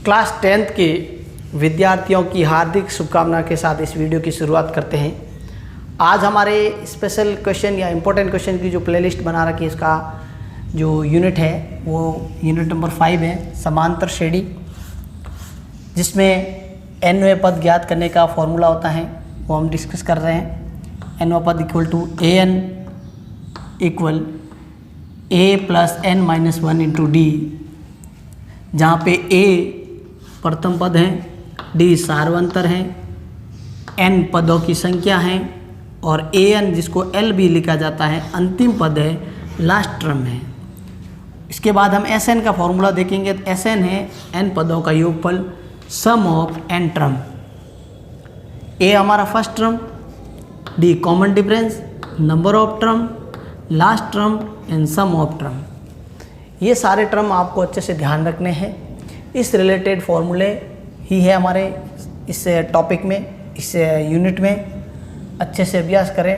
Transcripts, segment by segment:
Class 10th के विद्यार्थियों की हार्दिक शुभकामना के साथ इस वीडियो की शुरुआत करते हैं। आज हमारे स्पेशल क्वेश्चन या इम्पोर्टेंट क्वेश्चन की जो प्लेलिस्ट बना रखी है, इसका जो यूनिट है वो यूनिट नंबर 5 है, समांतर श्रेणी, जिसमें nवें पद ज्ञात करने का फॉर्मूला होता है वो हम डिस्कस कर रहे हैं। nवां पद equal to an equal a plus n minus 1 into d, जहाँ पे a प्रथम पद है, d सार्वंतर है, n पदों की संख्या है और an जिसको l भी लिखा जाता है अंतिम पद है, लास्ट टर्म है। इसके बाद हम Sn का फॉर्मूला देखेंगे। तो Sn है n पदों का योगफल, sum of n term. a हमारा first term, d common difference, number of term, last term and sum of term. ये सारे टर्म आपको अच्छे से ध्यान रखने हैं। इस रिलेटेड फॉर्मूले ही है हमारे इस टॉपिक में, इस यूनिट में। अच्छे से अभ्यास करें।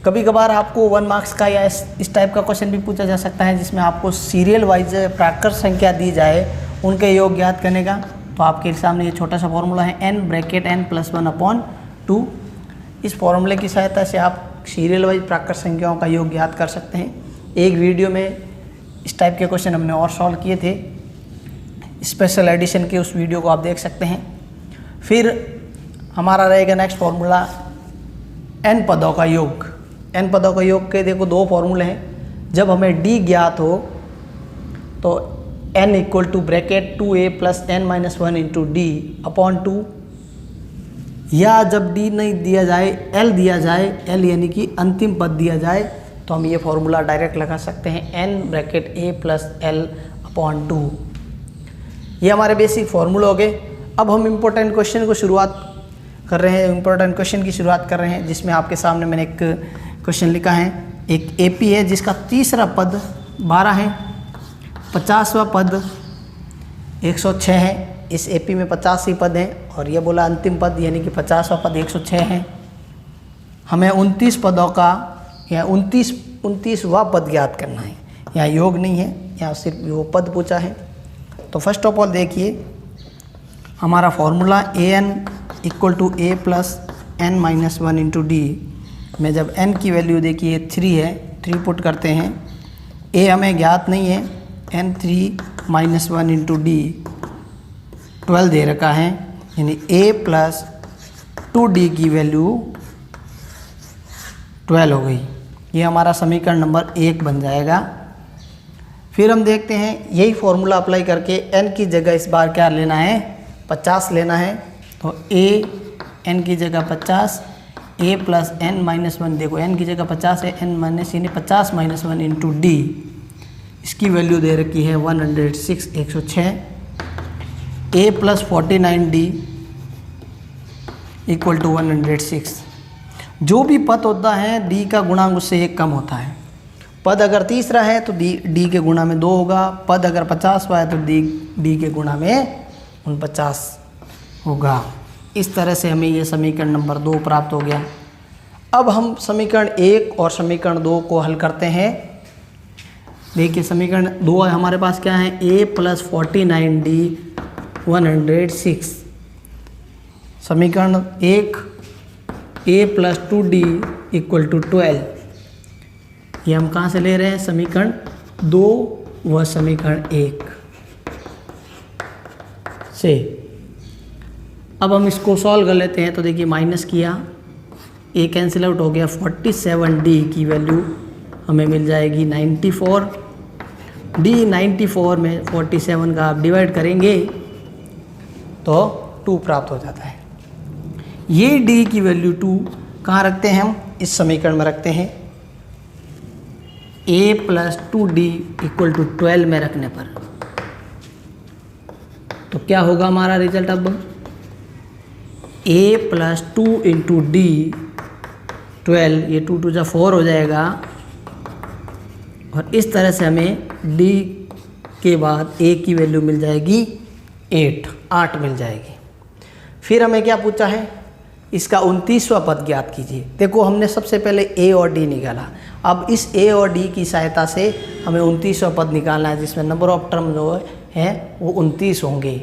कभी कभार आपको 1 मार्क्स का या इस टाइप का क्वेश्चन भी पूछा जा सकता है, जिसमें आपको सीरियल वाइज प्राकृत संख्या दी जाए, उनके योग ज्ञात करने का। तो आपके सामने ये छोटा सा फॉर्मूला है n ब्रैकेट n प्लस 1/2। इस फॉर्मूले की सहायता से आप सीरियल वाइज प्राकृत संख्याओं का योग ज्ञात कर सकते हैं। एक वीडियो में इस टाइप के क्वेश्चन हमने और सॉल्व किए थे, स्पेशल एडिशन के उस वीडियो को आप देख सकते हैं। फिर हमारा रहेगा नेक्स्ट फॉर्मूला n पदों का योग। n पदों का योग के देखो 2 फॉर्मूले हैं। जब हमें d ज्ञात हो तो n equal to bracket 2a plus n minus 1 into D upon 2, या जब d नहीं दिया जाए, l दिया जाए, l यानी कि अंतिम पद दिया जाए, तो हम ये फॉर्मूला डायरेक्ट लगा सकते हैं n bracket a plus l upon 2। ये हमारे बेसिक फॉर्मूला हो गए। अब हम इम्पोर्टेंट क्वेश्चन को शुरुआत कर रहे हैं, इम्पोर्टेंट क्वेश्चन की शुरुआत कर रहे हैं, जिसमें आपके सामने मैंने एक क्वेश्चन लिखा है। एक AP है जिसका तीसरा पद 12 है, 50वां पद 106 है। इस AP में 50 ही पद हैं और ये बोला अंतिम पद यानी कि 50वां पद 106 है। हमें 29 पदों का या 29वां पद ज्ञात करना है। यहाँ योग नहीं है, यहाँ सिर्फ वो पद पूछा है। तो फर्स्ट ऑफ ऑल देखिए, हमारा formula an equal to a plus n minus 1 into d में जब n की वैल्यू देखिए 3 है, 3 पुट करते हैं। a हमें ज्ञात नहीं है, n 3 माइनस 1 इंटू डी 12 दे रखा है, यानी a प्लस 2d की वैल्यू 12 हो गई। ये हमारा समीकरण नंबर 1 बन जाएगा। फिर हम देखते हैं यही फॉर्मूला अप्लाई करके n की जगह इस बार क्या लेना है, 50 लेना है। तो a n की जगह 50, a प्लस n माइनस 1, देखो n की जगह 50 है, n माइनस यानी 50 माइनस 1 इंटू डी, इसकी वैल्यू दे रखी है 106, 106। a plus 49d equal to 106। जो भी पद होता है d का गुणांक उससे 1 कम होता है। पद अगर तीसरा है तो d के गुणा में 2 होगा, पद अगर 50वां है तो d के गुणा में 49 होगा। इस तरह से हमें ये समीकरण नंबर 2 प्राप्त हो गया। अब हम समीकरण 1 और समीकरण 2 को हल करते हैं। देखिए समीकरण 2 हमारे पास क्या है, a प्लस 49d 106। समीकरण 1 a plus 2d equal to 12। ये हम कहाँ से ले रहे हैं, समीकरण 2 व समीकरण 1 से। अब हम इसको सॉल्व कर लेते हैं। तो देखिए माइनस किया, a कैंसिल आउट हो गया, 47d की वैल्यू हमें मिल जाएगी 94। d 94 में 47 का आप डिवाइड करेंगे तो 2 प्राप्त हो जाता है। ये d की वैल्यू 2 कहाँ रखते हैं, हम इस समीकरण में रखते हैं। a plus 2d equal to 12 में रखने पर तो क्या होगा हमारा रिजल्ट। अब a प्लस 2 इंटू डी 12, ये 2 2 जा 4 हो जाएगा। और इस तरह से हमें d के बाद a की वैल्यू मिल जाएगी 8 मिल जाएगी। फिर हमें क्या पूछा है, इसका 29वां पद ज्ञात कीजिए। देखो हमने सबसे पहले a और d निकाला, अब इस a और d की सहायता से हमें 29वां पद निकालना है, जिसमें नंबर ऑफ टर्म जो है हैं वो 29 होंगे।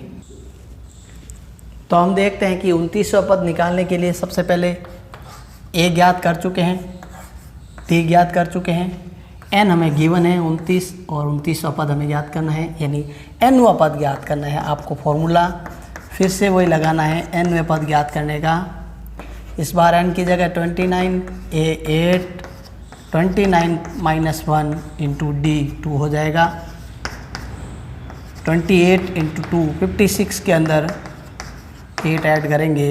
तो हम देखते हैं कि 29वां पद निकालने के लिए सबसे पहले ए ज्ञात कर चुके हैं, डी ज्ञात कर चुके हैं, एन हमें गिवन है 29 और 29वां पद हमें ज्ञात करना है, यानी एनवां पद ज्ञात करना है। आपको फॉर्मूला फिर से वही लगाना है एनवें पद ज्ञात करने का। इस बार एन की जगह 29, ए 8, 29 माइनस 1 इंटू डी 2 हो जाएगा। 28 इंटू 2 56 के अंदर 8 ऐड करेंगे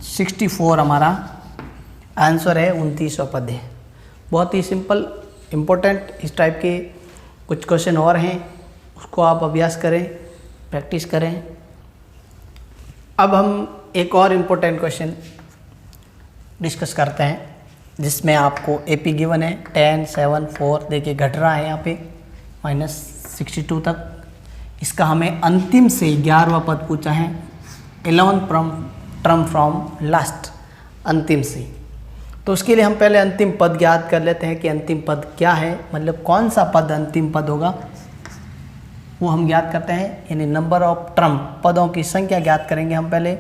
64 हमारा आंसर है। 29वां पद है। बहुत ही सिंपल इम्पोर्टेंट इस टाइप के कुछ क्वेश्चन और हैं, उसको आप अभ्यास करें, प्रैक्टिस करें। अब हम एक और इम्पोर्टेंट क्वेश्चन डिस्कस करते हैं जिसमें आपको एपी गिवन है 10, 7, 4 देखिए घट रहा है यहाँ पे -62 तक। इसका हमें अंतिम से 11वां पद पूछा है, 11th टर्म फ्रॉम लास्ट, अंतिम से। तो उसके लिए हम पहले अंतिम पद ज्ञात कर लेते हैं कि अंतिम पद क्या है, मतलब कौन सा पद अंतिम पद होगा वो हम ज्ञात करते हैं, यानी नंबर ऑफ टर्म, पदों की संख्या ज्ञात करेंगे हम पहले।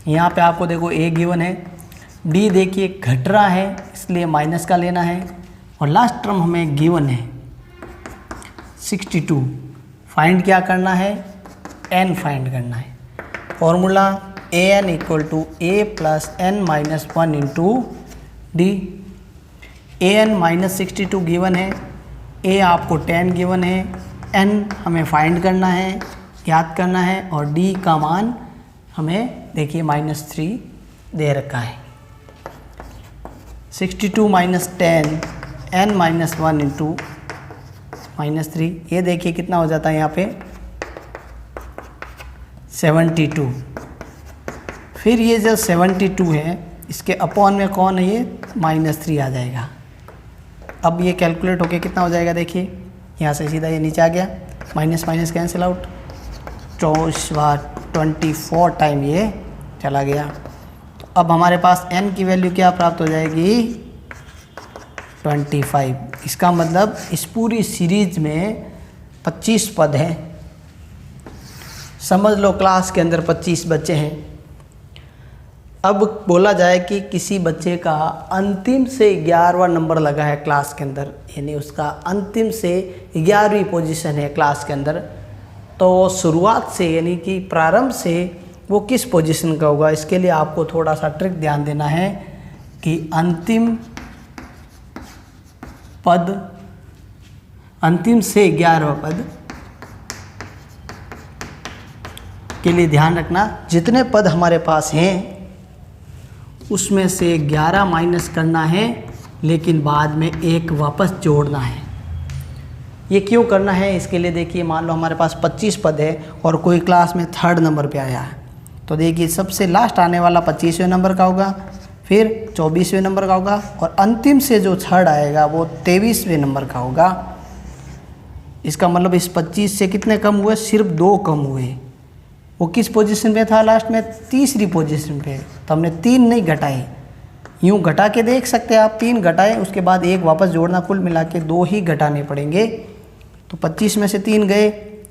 यहाँ पे आपको देखो ए गिवन है, डी देखिए घट रहा है इसलिए माइनस का लेना है, और लास्ट टर्म हमें गिवन है 62। फाइंड क्या करना है, एन फाइंड करना है। Formula a n equal to a plus n minus 1 into d. A n -62 given है, ए आपको 10 गिवन है, एन हमें फाइंड करना है, ज्ञात करना है, और डी का मान हमें देखिए -3 दे रखा है। 62 माइनस 10 n माइनस 1 इंटू -3, ये देखिए कितना हो जाता है यहाँ पे 72। फिर ये जो 72 है इसके अपॉन में कौन है, ये -3 आ जाएगा। अब ये कैलकुलेट होके कितना हो जाएगा, देखिए यहाँ से सीधा ये नीचे आ गया, minus minus cancel out, 24 time ये चला गया। तो अब हमारे पास n की वैल्यू क्या प्राप्त हो जाएगी, 25। इसका मतलब इस पूरी सीरीज में 25 पद हैं। समझ लो क्लास के अंदर 25 बच्चे हैं। अब बोला जाए कि किसी बच्चे का अंतिम से 11वां नंबर लगा है क्लास के अंदर, यानी उसका अंतिम से 11वीं पोजीशन है क्लास के अंदर, तो शुरुआत से यानी कि प्रारंभ से वो किस पोजीशन का होगा। इसके लिए आपको थोड़ा सा ट्रिक ध्यान देना है कि अंतिम पद, अंतिम से 11वां पद के लिए ध्यान रखना, जितने पद हमारे पास हैं उसमें से 11 माइनस करना है, लेकिन बाद में एक वापस जोड़ना है। ये क्यों करना है, इसके लिए देखिए मान लो हमारे पास 25 पद है और कोई क्लास में 3rd नंबर पे आया है, तो देखिए सबसे लास्ट आने वाला 25वें नंबर का होगा, फिर 24वें नंबर का होगा, और अंतिम से जो 3rd आएगा वो 23वें नंबर का होगा। इसका मतलब इस 25 से कितने कम हुए, सिर्फ 2 कम हुए। वो किस पोजीशन पे था लास्ट में, 3री पोजीशन पे, तो हमने 3 नहीं घटाए, यूँ घटा के देख सकते हैं आप, 3 घटाए उसके बाद एक वापस जोड़ना, कुल मिला के 2 ही घटाने पड़ेंगे। तो 25 में से 3 गए,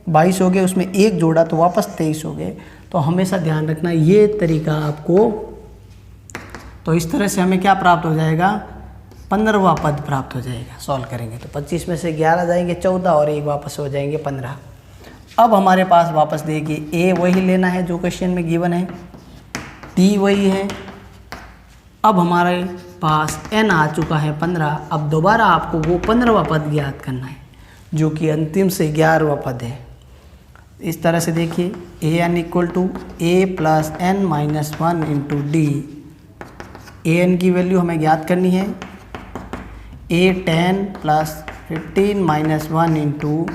22 हो गए, उसमें 1 जोड़ा तो वापस 23 हो गए। तो हमेशा ध्यान रखना ये तरीका आपको। तो इस तरह से हमें क्या प्राप्त हो जाएगा, 15वां पद प्राप्त हो जाएगा सॉल्व करेंगे। तो 25 में से 11 जाएंगे 14 और 1 वापस हो जाएंगे 15। अब हमारे पास वापस देखिए ए वही लेना है जो क्वेश्चन में गिवन है, डी वही है। अब हमारे पास n आ चुका है 15। अब दोबारा आपको वो 15वां पद ज्ञात करना है जो कि अंतिम से 11वां पद है। इस तरह से देखिए a n equal to a plus n minus 1 into d. A n की वैल्यू हमें ज्ञात करनी है, ए 10 प्लस 15 माइनस 1 इंटू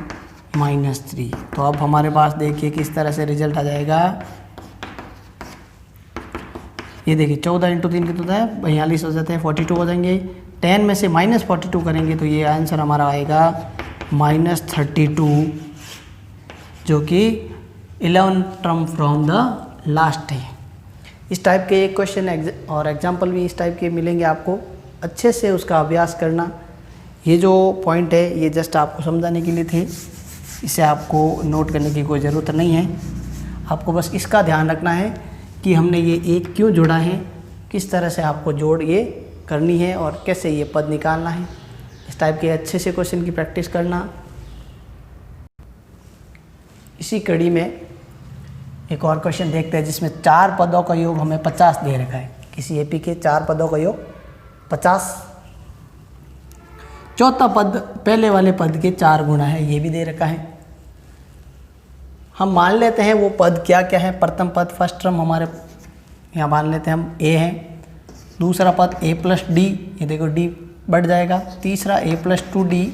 -3। तो अब हमारे पास देखिए किस तरह से रिजल्ट आ जाएगा, ये देखिए 14 इंटू 3 कितना है, 42 हो जाते हैं, 42 हो जाएंगे। 10 में से -42 करेंगे तो ये आंसर हमारा आएगा -32, जो कि 11 टर्म फ्रॉम द लास्ट है। इस टाइप के एक क्वेश्चन और एग्जाम्पल भी इस टाइप के मिलेंगे आपको, अच्छे से उसका अभ्यास करना। ये जो पॉइंट है ये जस्ट आपको समझाने के लिए थे। इसे आपको नोट करने की कोई ज़रूरत नहीं है। आपको बस इसका ध्यान रखना है कि हमने ये एक क्यों जोड़ा है, किस तरह से आपको जोड़ ये करनी है और कैसे ये पद निकालना है। इस टाइप के अच्छे से क्वेश्चन की प्रैक्टिस करना। इसी कड़ी में एक और क्वेश्चन देखते हैं जिसमें 4 पदों का योग हमें 50 दे रखा है। किसी एपी के 4 पदों का योग 50। चौथा पद पहले वाले पद के 4 गुना है, ये भी दे रखा है। हम मान लेते हैं वो पद क्या क्या है। प्रथम पद फर्स्ट टर्म हमारे यहाँ मान लेते हैं हम ए है। दूसरा पद a प्लस डी, ये देखो डी बढ़ जाएगा। तीसरा a प्लस 2d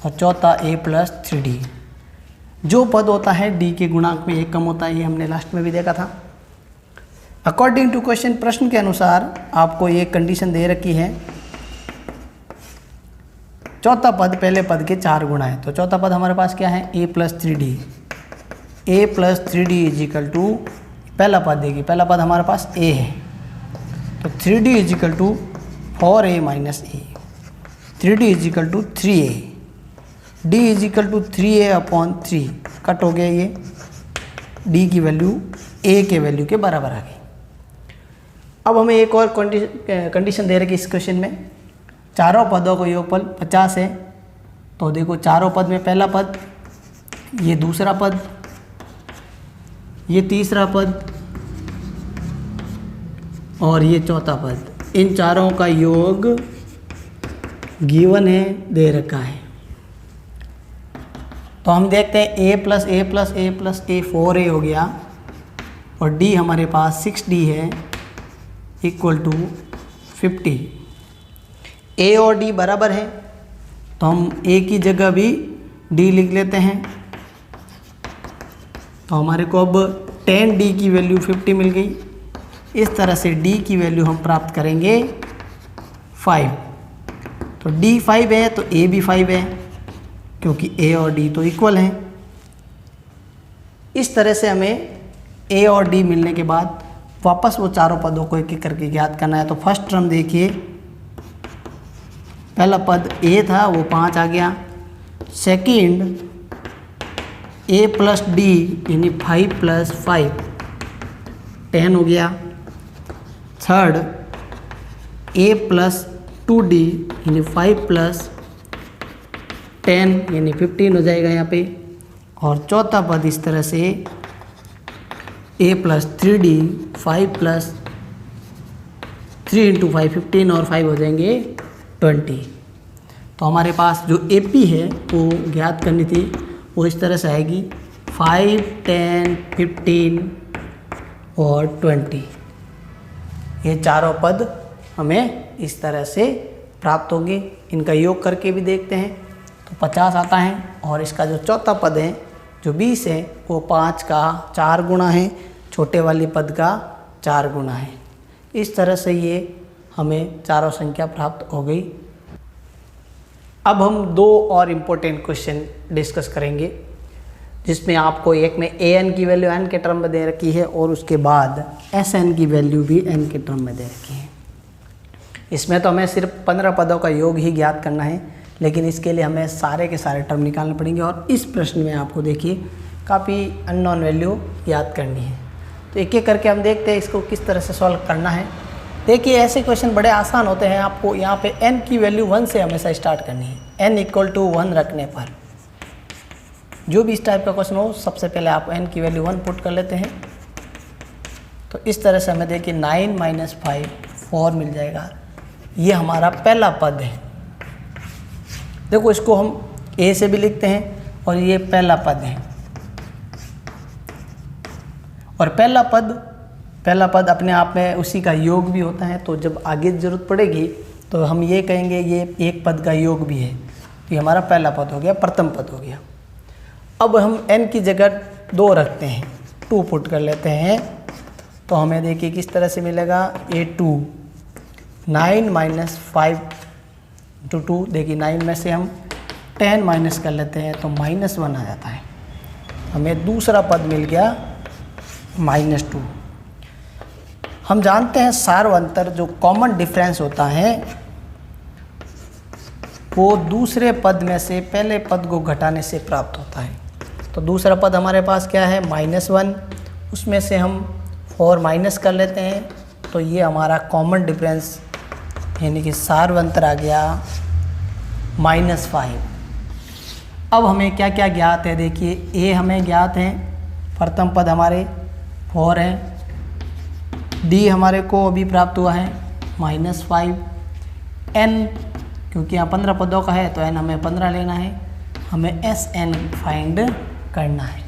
और चौथा a प्लस 3d। जो पद होता है d के गुणांक में 1 कम होता है, ये हमने लास्ट में भी देखा था। अकॉर्डिंग टू क्वेश्चन, प्रश्न के अनुसार आपको ये कंडीशन दे रखी है, चौथा पद पहले पद के 4 गुना है। तो चौथा पद हमारे पास क्या है, a plus 3d। a plus 3d is equal to पहला पद देगी, पहला पद हमारे पास a है, तो 3d is equal to 4a minus a। 3d is equal to 3a। d is equal to 3a upon 3, cut हो गया ये, d की वैल्यू a के वैल्यू के बराबर आ गई। अब हमें एक और कंडीशन दे रखी इस क्वेश्चन में, चारों पदों का योगफल 50 है। तो देखो चारों पद में पहला पद, ये दूसरा पद, ये तीसरा पद और ये चौथा पद, इन चारों का योग गिवन है, दे रखा है। तो हम देखते हैं a plus a plus a plus a 4a हो गया और d हमारे पास 6d है इक्वल टू 50। a और d बराबर है तो हम a की जगह भी d लिख लेते हैं। तो हमारे को अब 10d की वैल्यू 50 मिल गई। इस तरह से d की वैल्यू हम प्राप्त करेंगे 5। तो d 5 है तो a भी 5 है, क्योंकि a और d तो इक्वल हैं। इस तरह से हमें a और d मिलने के बाद वापस वो चारों पदों को एक एक करके ज्ञात करना है। तो फर्स्ट टर्म देखिए, पहला पद a था वो 5 आ गया। सेकंड a प्लस d यानी 5 प्लस 5 10 हो गया। थर्ड a प्लस 2d यानी 5 प्लस 10 यानी 15 हो जाएगा यहाँ पे। और चौथा पद इस तरह से a plus 3d 5 plus 3 into 5 15 और 5 हो जाएंगे 20। तो हमारे पास जो AP है वो ज्ञात करनी थी, वो इस तरह से आएगी 5, 10, 15 और 20। ये चारों पद हमें इस तरह से प्राप्त होंगे। इनका योग करके भी देखते हैं तो 50 आता है। और इसका जो चौथा पद है जो 20 है वो 5 का 4 गुना है, छोटे वाले पद का 4 गुना है। इस तरह से ये हमें चारों संख्या प्राप्त हो गई। अब हम 2 और इम्पोर्टेंट क्वेश्चन डिस्कस करेंगे, जिसमें आपको एक में an की वैल्यू n के टर्म में दे रखी है और उसके बाद sn की वैल्यू भी n के टर्म में दे रखी है। इसमें तो हमें सिर्फ 15 पदों का योग ही ज्ञात करना है, लेकिन इसके लिए हमें सारे के सारे टर्म निकालने पड़ेंगे। और इस प्रश्न में आपको देखिए काफ़ी अननोन वैल्यू याद करनी है। तो एक एक करके हम देखते हैं इसको किस तरह से सॉल्व करना है। देखिए ऐसे क्वेश्चन बड़े आसान होते हैं। आपको यहाँ पे n की वैल्यू 1 से हमेशा स्टार्ट करनी है। n इक्वल टू 1 रखने पर जो भी इस टाइप का क्वेश्चन हो, सबसे पहले आप n की वैल्यू 1 पुट कर लेते हैं। तो इस तरह से हमें देखिए 9 माइनस 5 4 मिल जाएगा। ये हमारा पहला पद है। देखो इसको हम a से भी लिखते हैं और ये पहला पद है। और पहला पद अपने आप में उसी का योग भी होता है। तो जब आगे ज़रूरत पड़ेगी तो हम ये कहेंगे ये एक पद का योग भी है। तो ये हमारा पहला पद हो गया, प्रथम पद हो गया। अब हम n की जगह 2 रखते हैं, 2 पुट कर लेते हैं। तो हमें देखिए किस तरह से मिलेगा a2 9 माइनस 5 इंटू 2। देखिए 9 में से हम 10 माइनस कर लेते हैं तो -1 आ जाता है। हमें दूसरा पद मिल गया -2। हम जानते हैं सार्वंतर जो कॉमन डिफरेंस होता है वो दूसरे पद में से पहले पद को घटाने से प्राप्त होता है। तो दूसरा पद हमारे पास क्या है -1, उसमें से हम 4 माइनस कर लेते हैं, तो ये हमारा कॉमन डिफरेंस यानी कि सार्वंतर आ गया -5। अब हमें क्या क्या ज्ञात है, देखिए a हमें ज्ञात है, प्रथम पद हमारे 4 है, d हमारे को अभी प्राप्त हुआ है -5, n क्योंकि यहाँ 15 पदों का है तो n हमें 15 लेना है, हमें Sn फाइंड करना है।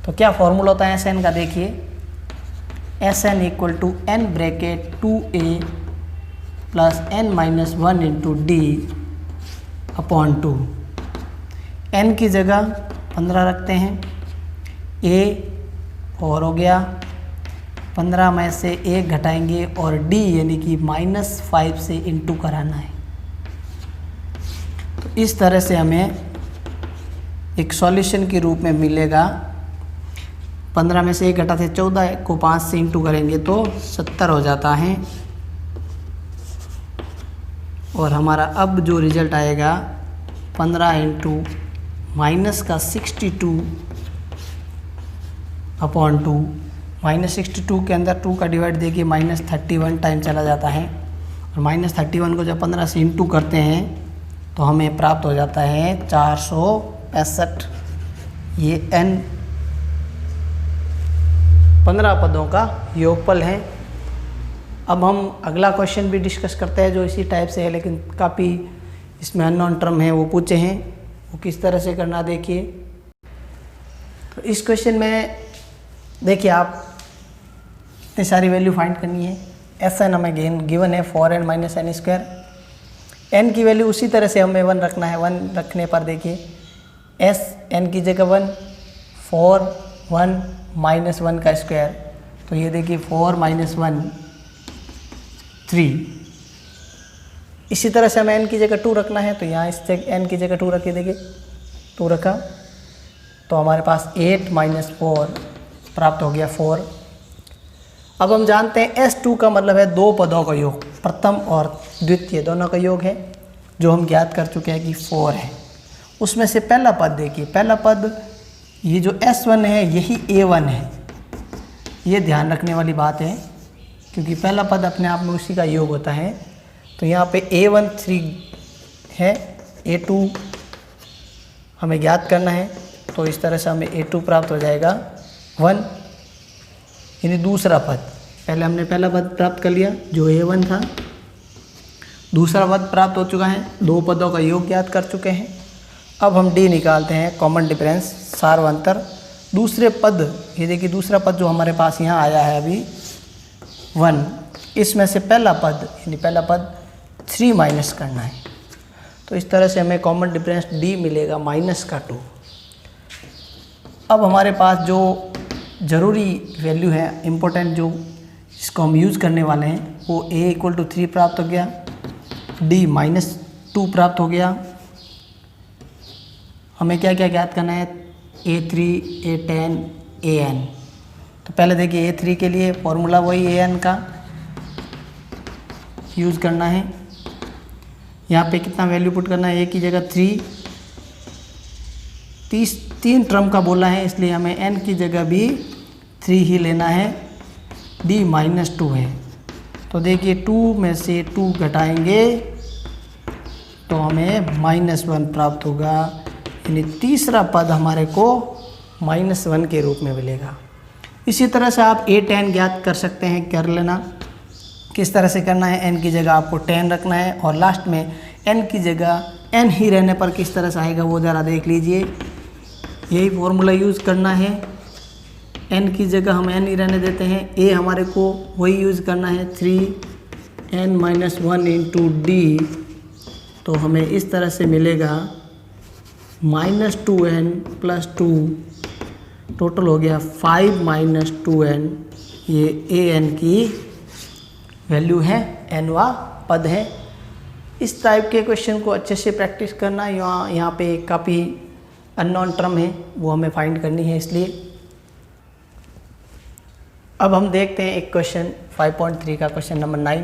तो क्या फॉर्मूला होता है Sn का, देखिए Sn = n bracket 2a plus n minus 1 into D upon 2। n की जगह 15 रखते हैं, a 4 हो गया, 15 में से 1 घटाएंगे और d यानी कि -5 से इंटू कराना है। तो इस तरह से हमें एक सॉल्यूशन के रूप में मिलेगा। 15 में से 1 घटाते 14 को 5 से इंटू करेंगे तो 70 हो जाता है, और हमारा अब जो रिजल्ट आएगा 15 इंटू माइनस का 62 अपॉन 2, -62 के अंदर 2 का डिवाइड देखिए -31 टाइम चला जाता है, और -31 को जब 15 से इंटू करते हैं तो हमें प्राप्त हो जाता है 465। ये n 15 पदों का योगफल है। अब हम अगला क्वेश्चन भी डिस्कस करते हैं जो इसी टाइप से है, लेकिन काफ़ी इसमें अननोन टर्म है वो पूछे हैं, वो किस तरह से करना देखिए। तो इस क्वेश्चन में देखिए आप इतनी सारी वैल्यू फाइंड करनी है। Sn हमें गिवन है 4n minus n square, n की वैल्यू उसी तरह से हमें 1 रखना है। 1 रखने पर देखिए s n की जगह 1, 4 1 माइनस 1 का स्क्वायर, तो ये देखिए 4 माइनस 1 3। इसी तरह से हमें n की जगह 2 रखना है, तो यहाँ इस जगह n की जगह 2 रखिए, देखिए 2 रखा तो हमारे पास 8 माइनस 4 प्राप्त हो गया 4। अब हम जानते हैं S2 का मतलब है 2 पदों का योग, प्रथम और द्वितीय दोनों का योग है, जो हम ज्ञात कर चुके हैं कि 4 है। उसमें से पहला पद देखिए, पहला पद ये जो S1 है यही A1 है, ये ध्यान रखने वाली बात है, क्योंकि पहला पद अपने आप में उसी का योग होता है। तो यहाँ पे A1 3 है, A2 हमें ज्ञात करना है, तो इस तरह से हमें A2 प्राप्त हो जाएगा 1, यानी दूसरा पद। पहले हमने पहला पद प्राप्त कर लिया जो A1 था, दूसरा पद प्राप्त हो चुका है, 2 पदों का योग ज्ञात कर चुके हैं। अब हम D निकालते हैं, कॉमन डिफरेंस सार्वंतर। दूसरे पद, ये देखिए दूसरा पद जो हमारे पास यहाँ आया है अभी 1, इसमें से पहला पद यानी पहला पद 3 माइनस करना है, तो इस तरह से हमें कॉमन डिफरेंस D मिलेगा -2। अब हमारे पास जो ज़रूरी वैल्यू है, इम्पोर्टेंट जो इसको हम यूज़ करने वाले हैं, वो A = 3 प्राप्त हो गया, D -2 प्राप्त हो गया। हमें क्या क्या ज्ञात करना है, A3 A10 AN। तो पहले देखिए A3 के लिए फॉर्मूला वही AN का यूज़ करना है। यहाँ पे कितना वैल्यू पुट करना है, A की जगह 3, 3 टर्म का बोला है, इसलिए हमें n की जगह भी 3 ही लेना है। D -2 है, तो देखिए 2 में से 2 घटाएंगे तो हमें -1 प्राप्त होगा, यानी तीसरा पद हमारे को -1 के रूप में मिलेगा। इसी तरह से आप A10 ज्ञात कर सकते हैं, कर लेना। किस तरह से करना है, n की जगह आपको 10 रखना है, और लास्ट में n की जगह n ही रहने पर किस तरह से आएगा वो ज़रा देख लीजिए। यही फॉर्मूला यूज़ करना है, n की जगह हम n ही रहने देते हैं, a हमारे को वही यूज़ करना है 3n - 1 इंटू डी, तो हमें इस तरह से मिलेगा -2n + 2, टोटल हो गया 5 - 2n। ये an की वैल्यू है, nवा पद है। इस टाइप के क्वेश्चन को अच्छे से प्रैक्टिस करना। यहाँ पे काफ़ी अननोन टर्म है वो हमें फाइंड करनी है, इसलिए अब हम देखते हैं एक क्वेश्चन 5.3 का क्वेश्चन नंबर 9,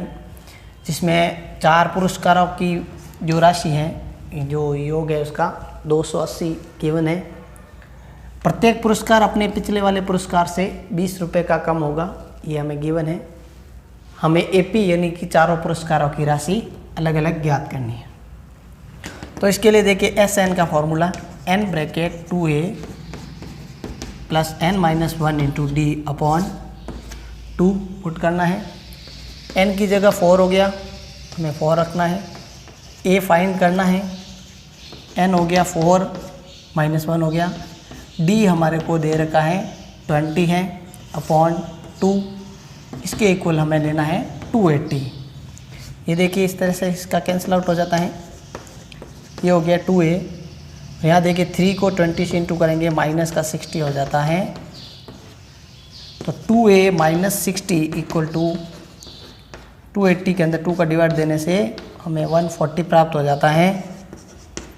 जिसमें 4 पुरस्कारों की जो राशि है, जो योग है उसका 280 गिवन है। प्रत्येक पुरस्कार अपने पिछले वाले पुरस्कार से 20 रुपये का कम होगा, ये हमें गिवन है। हमें एपी यानी कि चारों पुरस्कारों की राशि अलग अलग ज्ञात करनी है। तो इसके लिए देखिए एस एन का formula n bracket 2a plus n-1 into D upon 2 put करना है। n की जगह 4 हो गया, हमें 4 रखना है। a फाइंड करना है, n हो गया 4 -1 हो गया। d हमारे को दे रखा है 20 है अपॉन 2, इसके इक्वल हमें लेना है 280। ये देखिए इस तरह से इसका कैंसिल आउट हो जाता है। ये हो गया 2a, यहाँ देखिए 3 को 20 से इंटू करेंगे माइनस का 60 हो जाता है। तो 2a माइनस 60 इक्वल टू 280 के अंदर 2 का डिवाइड देने से हमें 140 प्राप्त हो जाता है।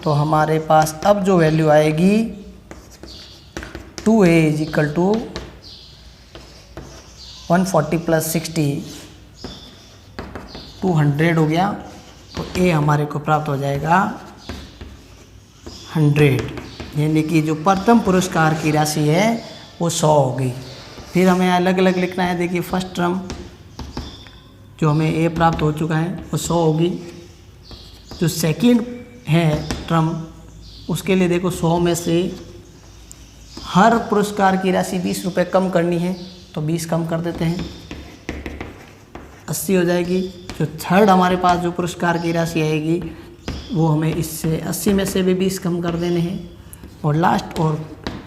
तो हमारे पास अब जो वैल्यू आएगी 2a is equal to 140 plus 60 200 हो गया। तो a हमारे को प्राप्त हो जाएगा 100, यानी कि जो प्रथम पुरस्कार की राशि है वो 100 होगी। फिर हमें अलग अलग लिखना है। देखिए फर्स्ट टर्म जो हमें ए प्राप्त हो चुका है वो 100 होगी। जो सेकंड है टर्म उसके लिए देखो 100 में से हर पुरस्कार की राशि 20 रुपये कम करनी है, तो 20 कम कर देते हैं, 80 हो जाएगी। जो थर्ड हमारे पास जो पुरस्कार की राशि आएगी वो हमें इससे 80 में से भी 20 कम कर देने हैं। और लास्ट और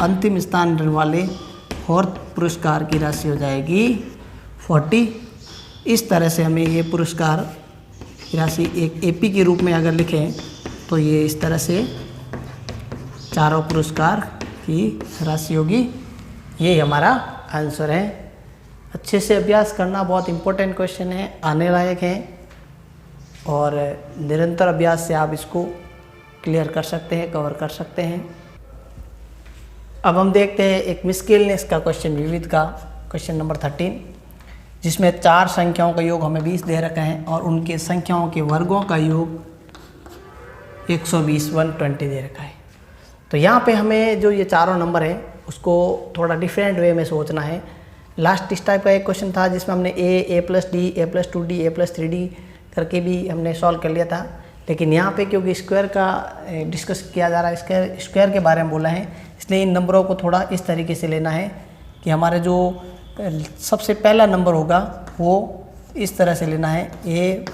अंतिम स्थान वाले फोर्थ पुरस्कार की राशि हो जाएगी 40। इस तरह से हमें ये पुरस्कार की राशि एक एपी के रूप में अगर लिखें तो ये इस तरह से चारों पुरस्कार की राशि होगी। ये हमारा आंसर है। अच्छे से अभ्यास करना, बहुत इम्पोर्टेंट क्वेश्चन है, आने लायक है और निरंतर अभ्यास से आप इसको क्लियर कर सकते हैं, कवर कर सकते हैं। अब हम देखते हैं एक मिस्केलनेस का क्वेश्चन, विविध का क्वेश्चन नंबर 13, जिसमें 4 संख्याओं का योग हमें 20 दे रखा है और उनके संख्याओं के वर्गों का योग 120 120 दे रखा है। तो यहाँ पे हमें जो ये चारों नंबर है उसको थोड़ा डिफरेंट वे में सोचना है। लास्ट इस टाइप का एक क्वेश्चन था जिसमें हमने a plus D, a plus 2d, a plus 3d करके भी हमने सॉल्व कर लिया था। लेकिन यहाँ पे क्योंकि स्क्वायर का डिस्कस किया जा रहा है, स्क्वायर के बारे में बोला है, इसलिए इन नंबरों को थोड़ा इस तरीके से लेना है कि हमारे जो सबसे पहला नंबर होगा वो इस तरह से लेना है, a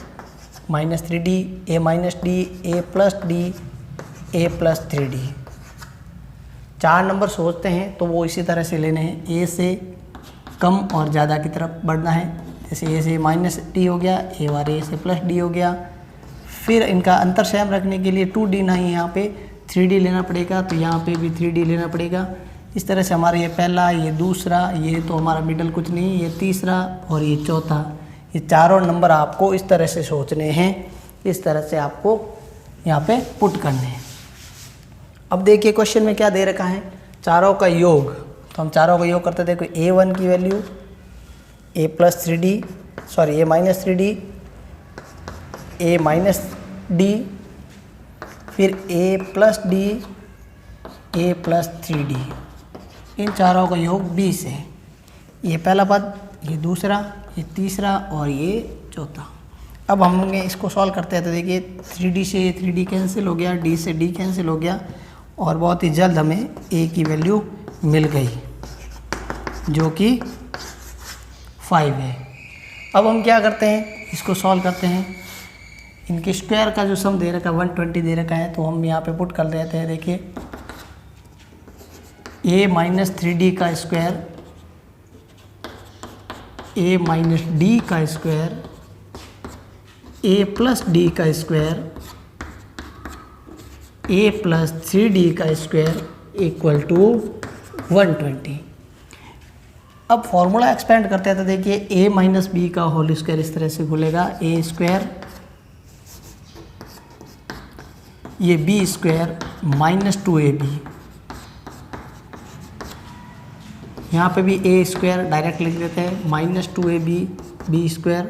minus 3d, a minus D, a plus D, a plus 3d। 4 number सोचते हैं तो वो इसी तरह से लेने हैं, a से कम और ज़्यादा की तरफ बढ़ना है। जैसे a से माइनस डी हो गया, a बार a से प्लस डी हो गया। फिर इनका अंतर सेम रखने के लिए 2d नहीं, यहाँ पे 3d लेना पड़ेगा, तो यहाँ पे भी 3d लेना पड़ेगा। इस तरह से हमारा ये पहला, ये दूसरा, ये तो हमारा मिडल कुछ नहीं, ये तीसरा और ये चौथा, ये चारों नंबर आपको इस तरह से सोचने हैं, इस तरह से आपको यहाँ पे पुट करने हैं। अब देखिए क्वेश्चन में क्या दे रखा है, चारों का योग। तो हम चारों का योग करते थे, कोई a1 की value a plus 3d, sorry a minus 3d, a minus d, फिर a plus d, a plus 3d। इन चारों का योग 20 है। ये पहला पद, ये दूसरा, ये तीसरा और ये चौथा। अब हम इसको सॉल्व करते हैं तो देखिए 3d से 3d कैंसिल हो गया, d से d कैंसिल हो गया और बहुत ही जल्द हमें a की वैल्यू मिल गई जो कि 5 है। अब हम क्या करते हैं, इसको सॉल्व करते हैं। इनके स्क्वायर का जो सम दे रखा है 120 दे रखा है, तो हम यहाँ पे पुट कर देते हैं। देखिए a माइनस 3d का स्क्वायर, a माइनस डी का स्क्वायर, a प्लस डी का स्क्वायर, a प्लस 3d का स्क्वायर इक्वल टू 120। अब फॉर्मूला एक्सपेंड करते हैं तो देखिए a माइनस बी का होल स्क्वायर इस तरह से खुलेगा, a स्क्वायर, ये b स्क्वायर माइनस 2ab, यहाँ पे भी a स्क्वायर डायरेक्ट लिख देते हैं, माइनस 2ab b स्क्वायर,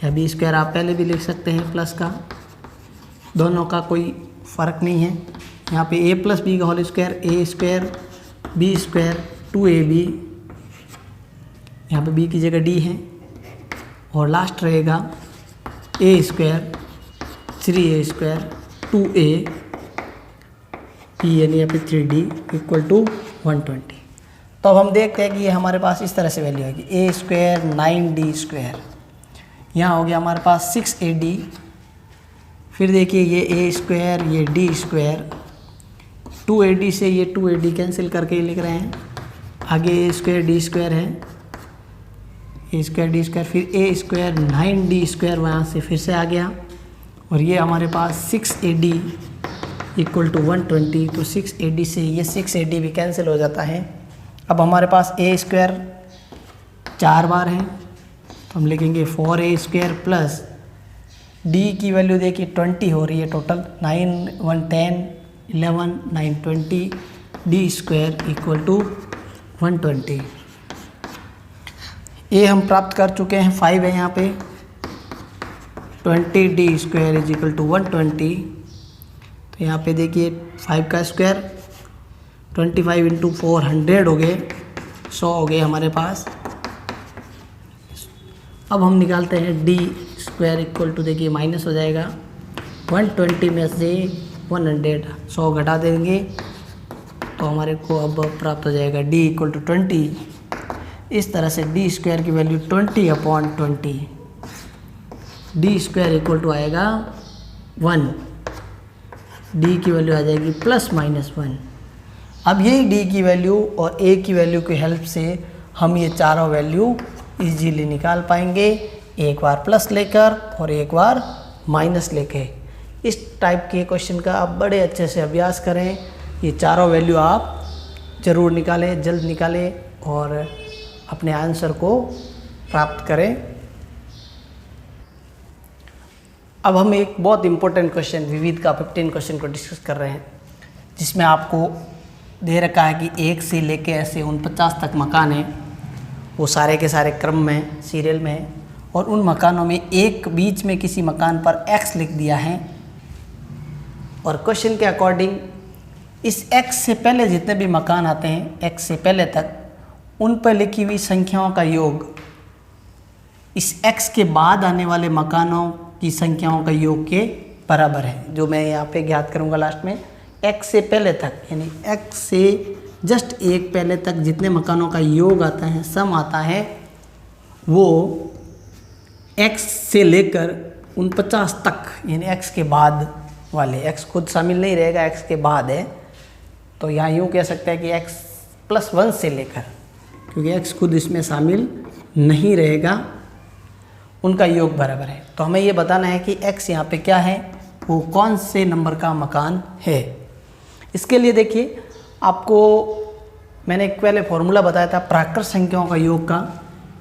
या b स्क्वायर आप पहले भी लिख सकते हैं प्लस का, दोनों का कोई फ़र्क नहीं है। यहाँ पे a प्लस बी का whole square, a square b square 2ab, यहाँ पे b की जगह d है, और लास्ट रहेगा a square 3a square 2a p यानी यहाँ पे 3d इक्वल टू 120। तो अब हम देखते हैं कि ये हमारे पास इस तरह से वैल्यू आएगी a स्क्वायर 9d स्क्वायर, यहाँ हो गया हमारे पास 6ad, फिर देखिए ये a स्क्वायर ये d स्क्वायर, 2ad से ये 2ad कैंसिल करके लिख रहे हैं, आगे a स्क्वायर d स्क्वायर है, a स्क्वायर d स्क्वायर, फिर a स्क्वायर 9d स्क्वायर वहाँ से फिर से आ गया, और ये हमारे पास 6ad इक्वल टू 120। तो 6ad से ये 6ad भी कैंसिल हो जाता है। अब हमारे पास a स्क्वायर 4 बार है, तो हम लिखेंगे 4a स्क्वायर प्लस d की वैल्यू देखिए 20 हो रही है total, 9 1 10 11 9 20 d square equal to 120। ये हम प्राप्त कर चुके हैं, 5 है यहाँ पे, 20d square is equal to 120। तो यहाँ पे देखिए 5 का स्क्वायर 25 इंटू 4 100 हो गए, 100 हो गए हमारे पास। अब हम निकालते हैं d स्क्वायर इक्वल टू, देखिए माइनस हो जाएगा 120 में से 100 घटा देंगे, तो हमारे को अब प्राप्त हो जाएगा d इक्वल टू 20। इस तरह से d स्क्वायर की value 20/20, d square equal to आएगा 1, d की वैल्यू आ जाएगी ±1। अब यही d की वैल्यू और a की वैल्यू की हेल्प से हम ये चारों वैल्यू इजीली निकाल पाएंगे, एक बार प्लस लेकर और एक बार माइनस लेके। इस टाइप के क्वेश्चन का आप बड़े अच्छे से अभ्यास करें, ये चारों वैल्यू आप ज़रूर निकालें, जल्द निकालें और अपने आंसर को प्राप्त करें। अब हम एक बहुत इम्पोर्टेंट क्वेश्चन विविध का 15 क्वेश्चन को डिस्कस कर रहे हैं, जिसमें आपको दे रखा है कि 1 से लेके ऐसे 49 तक मकान हैं, वो सारे के सारे क्रम में सीरियल में है, और उन मकानों में एक बीच में किसी मकान पर x लिख दिया है, और क्वेश्चन के अकॉर्डिंग इस x से पहले जितने भी मकान आते हैं x से पहले तक, उन पर लिखी हुई संख्याओं का योग इस x के बाद आने वाले मकानों की संख्याओं का योग के बराबर है, जो मैं यहाँ पे ज्ञात करूँगा लास्ट में। x से पहले तक यानी x से जस्ट एक पहले तक जितने मकानों का योग आता है, सम आता है, वो x से लेकर 49 तक यानी x के बाद वाले, x खुद शामिल नहीं रहेगा, x के बाद है, तो यहाँ यूँ कह सकते हैं कि x +1 से लेकर, क्योंकि x खुद इसमें शामिल नहीं रहेगा, उनका योग बराबर है। तो हमें ये बताना है कि x यहाँ पे क्या है, वो कौन से नंबर का मकान है। इसके लिए देखिए, आपको मैंने एक पहले फॉर्मूला बताया था प्राकृत संख्याओं का योग का।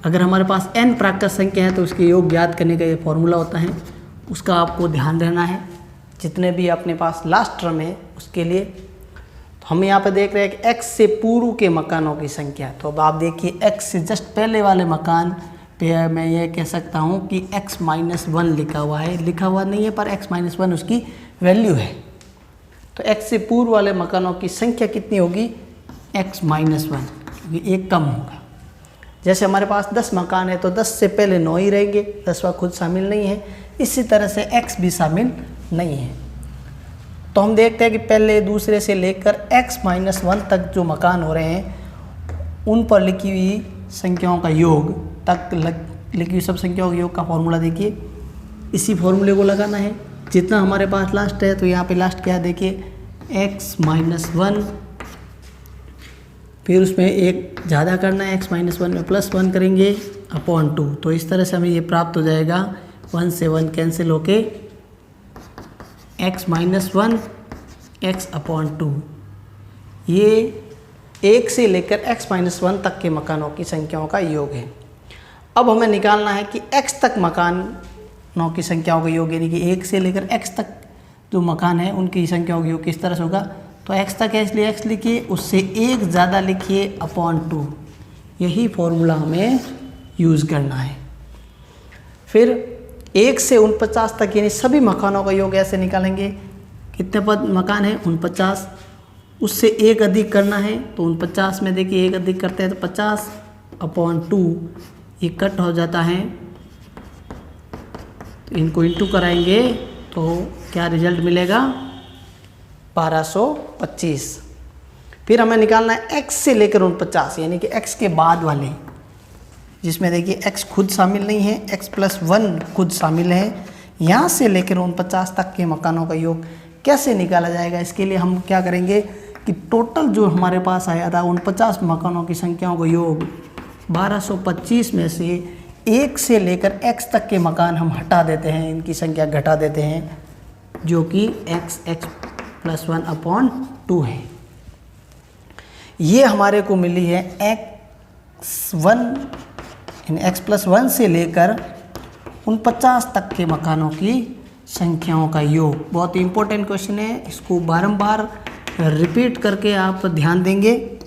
अगर हमारे पास n प्राकृत संख्या है तो उसके योग ज्ञात करने का ये फॉर्मूला होता है, उसका आपको ध्यान रहना है जितने भी अपने पास लास्ट टर्म है उसके लिए। तो हम यहाँ पे देख रहे हैं कि x से पूर्व के मकानों की संख्या। तो अब आप देखिए x से जस्ट पहले वाले मकान पे मैं ये कह सकता हूँ कि x-1 लिखा हुआ है, लिखा हुआ नहीं है पर x-1 उसकी वैल्यू है। तो x से पूर्व वाले मकानों की संख्या कितनी होगी, x-1, क्योंकि एक कम होगा। जैसे हमारे पास 10 मकान है तो 10 से पहले 9 ही रहेंगे, 10वां खुद शामिल नहीं है, इसी तरह से x भी शामिल नहीं है। तो हम देखते हैं कि पहले दूसरे से लेकर x-1 तक जो मकान हो रहे हैं, उन पर लिखी हुई संख्याओं का योग तक लिखी हुई सब संख्याओं के योग का फॉर्मूला देखिए, इसी फॉर्मूले को लगाना है। जितना हमारे पास लास्ट है, तो यहाँ पे लास्ट क्या है देखिए, x-1, फिर उसमें एक ज़्यादा करना है, x-1 में +1 करेंगे /2। तो इस तरह से हमें ये प्राप्त हो जाएगा, 1 से 1 कैंसिल होके x-1 x/2। ये 1 से लेकर x-1 तक के मकानों की संख्याओं का योग है। अब हमें निकालना है कि x तक मकानों की संख्याओं का योग, यानी कि 1 से लेकर x तक जो मकान है उनकी संख्याओं का योग किस तरह से होगा। तो x तक है इसलिए x लिखिए, उससे 1 ज़्यादा लिखिए /2। यही फॉर्मूला हमें यूज़ करना है। फिर 1 से 49 तक यानी सभी मकानों का योग ऐसे निकालेंगे। कितने पद मकान है, 49, उससे एक अधिक करना है तो 49 में देखिए एक अधिक करते हैं तो 50/2 ये कट हो जाता है, तो इनको इंटू कराएंगे तो क्या रिजल्ट मिलेगा 1225। फिर हमें निकालना है x से लेकर 49 यानी कि x के बाद वाले, जिसमें देखिए x खुद शामिल नहीं है, x+1 खुद शामिल है। यहाँ से लेकर 49 तक के मकानों का योग कैसे निकाला जाएगा, इसके लिए हम क्या करेंगे कि टोटल जो हमारे पास आया था 49 मकानों की संख्याओं का योग 1225 में से 1 से लेकर x तक के मकान हम हटा देते हैं, इनकी संख्या घटा देते हैं, जो कि x+1/2 है। ये हमारे को मिली है x+1 से लेकर 49 तक के मकानों की संख्याओं का योग। बहुत इंपॉर्टेंट क्वेश्चन है, इसको बारंबार रिपीट करके आप ध्यान देंगे।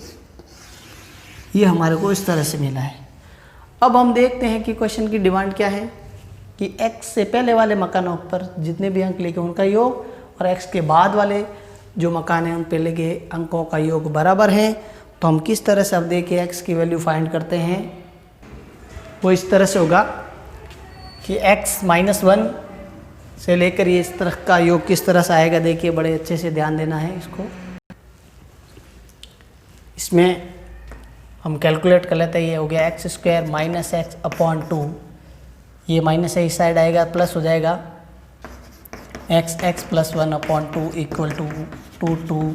ये हमारे को इस तरह से मिला है। अब हम देखते हैं कि क्वेश्चन की डिमांड क्या है कि x से पहले वाले मकानों पर जितने भी अंक लिखे उनका योग और x के बाद वाले जो मकान हैं उन पहले के अंकों का योग बराबर है। तो हम किस तरह से अब देखिए x की वैल्यू फाइंड करते हैं, वो इस तरह से होगा कि x-1 से लेकर ये इस तरह का योग किस तरह से आएगा। देखिए बड़े अच्छे से ध्यान देना है इसको। इसमें हम कैलकुलेट कर लेते हैं, ये हो गया x² - x/2, ये माइनस है इस साइड आएगा, प्लस हो जाएगा x+1/2 = 2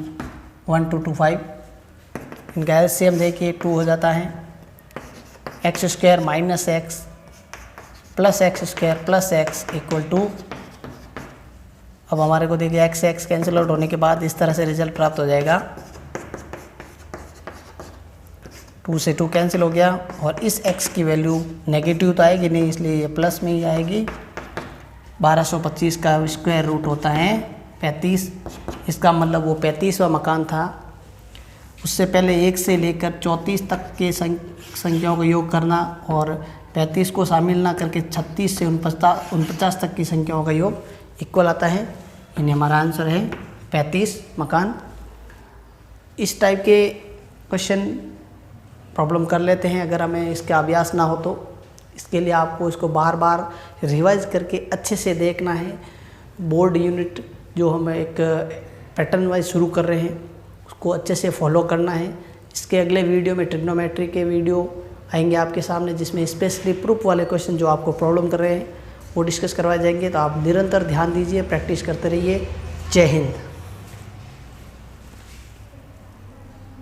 इनका एलसीएम देखिए 2 हो जाता है। x² - x + x² + x = अब हमारे को देखिए x कैंसिल आउट होने के बाद इस तरह से रिजल्ट प्राप्त हो जाएगा। 2 से 2 कैंसिल हो गया और इस x की वैल्यू नेगेटिव तो आएगी नहीं, इसलिए ये प्लस में ही आएगी। 1225 का स्क्वायर रूट होता है 35, इसका मतलब वो 35वां मकान था। उससे पहले 1 से लेकर 34 तक के संख्याओं का योग करना और 35 को शामिल ना करके 36 से 49 तक की संख्याओं का योग इक्वल आता है। यानी हमारा आंसर है 35 मकान। इस टाइप के क्वेश्चन प्रॉब्लम कर लेते हैं अगर हमें इसका अभ्यास ना हो तो। इसके लिए आपको इसको बार बार रिवाइज करके अच्छे से देखना है। बोर्ड यूनिट जो हम एक पैटर्न वाइज शुरू कर रहे हैं उसको अच्छे से फॉलो करना है। इसके अगले वीडियो में ट्रिग्नोमेट्री के वीडियो आएंगे आपके सामने, जिसमें स्पेशली प्रूफ वाले क्वेश्चन जो आपको प्रॉब्लम कर रहे हैं वो डिस्कस करवाए जाएंगे। तो आप निरंतर ध्यान दीजिए, प्रैक्टिस करते रहिए। जय हिंद।